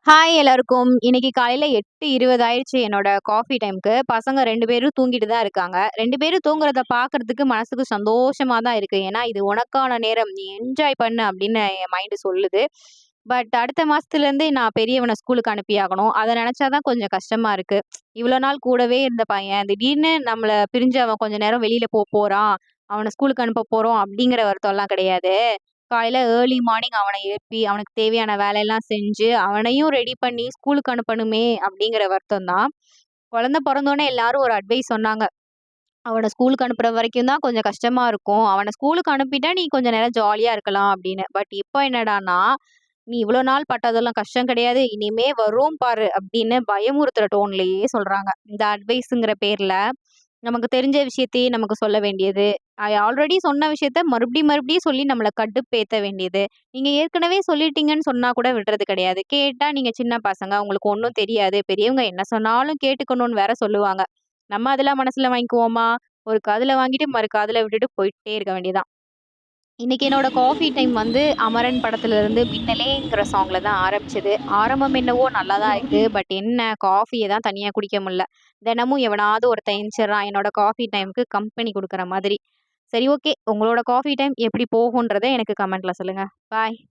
Hi எல்லாருக்கும். இன்னைக்கு காலையில 8:20 ஆயிருச்சு என்னோட காஃபி டைம்க்கு. பசங்க 2 பேரும் தூங்கிட்டு தான் இருக்காங்க. 2 பேரும் தூங்குறத பார்க்கறதுக்கு மனசுக்கு சந்தோஷமா தான் இருக்கு. ஏன்னா, இது உனக்கான நேரம். நீ என்ஜாய் பண்ணு அப்படின்னு என் மைண்ட் சொல்லுது. பட் அடுத்த மாசத்துலேருந்து நான் பெரியவன ஸ்கூலுக்கு அனுப்பியாகணும். அத நெனச்சா தான் கொஞ்சம் கஷ்டமா இருக்கு. இவ்வளோ நாள் கூடவே இருந்த பையன், திடீர்னு நம்மள பிரிஞ்சு அவன் கொஞ்ச நேரம் வெளியில போறான். அவன ஸ்கூலுக்கு அனுப்ப போறோம் அப்படிங்கிற வருத்தம்லாம் கிடையாது. காலையில ஏர்லி மார்னிங் அவன எழுப்பி, அவனுக்கு தேவையான வேலையெல்லாம் செஞ்சு, அவனையும் ரெடி பண்ணி ஸ்கூலுக்கு அனுப்பணுமே அப்படிங்கிற வருத்தம் தான். குழந்தை பொறந்தோனே எல்லாரும் ஒரு அட்வைஸ் சொன்னாங்க. அவன ஸ்கூலுக்கு அனுப்புற வரைக்கும் தான் கொஞ்சம் கஷ்டமா இருக்கும். அவன ஸ்கூலுக்கு அனுப்பிட்டா நீ கொஞ்ச நேரம் ஜாலியா இருக்கலாம் அப்படின்னு. பட் இப்ப என்னடான்னா, "நீ இவ்வளோ நாள் பட்டதெல்லாம் கஷ்டம் கிடையாது. இனிமே வரும் பாரு" அப்படின்னு பயமுறுத்துற டோன்லயே சொல்றாங்க. இந்த அட்வைஸுங்கிற பேர்ல நமக்கு தெரிஞ்ச விஷயத்தையே நமக்கு சொல்ல வேண்டியது. ஆல்ரெடி சொன்ன விஷயத்த மறுபடியும் மறுபடியும் சொல்லி நம்மள கடுப்பேத்த வேண்டியது. நீங்க ஏற்கனவே சொல்லிட்டீங்கன்னு சொன்னா கூட விடுறது கிடையாது. கேட்டா நீங்க சின்ன பசங்க, உங்களுக்கு ஒண்ணும் தெரியாது. பெரியவங்க என்ன சொன்னாலும் கேட்டுக்கணும்னு வேற சொல்லுவாங்க. நம்ம அதெல்லாம் மனசுல வாங்கிக்குவோமா? ஒரு காதுல வாங்கிட்டு மறு காதுல விட்டுட்டு போயிட்டே இருக்க வேண்டியது. இன்னைக்கு என்னோட காஃபி டைம் வந்து அமரன் படத்துல இருந்து மின்னலேங்கிற சாங்ல தான் ஆரம்பிச்சது. ஆரம்பம் என்னவோ நல்லா தான் இருக்கு. பட் என்ன காஃபிய தான் தனியா குடிக்க முடியல. தினமும் எவனாவது ஒருத்தன் எந்திரிச்சிடுறான் என்னோட காஃபி டைம்க்கு கம்பெனி குடுக்குற மாதிரி. சரி ஓகே. உங்களோட காஃபி டைம் எப்படி போகுன்றத எனக்கு கமெண்ட்ல சொல்லுங்க. பாய்.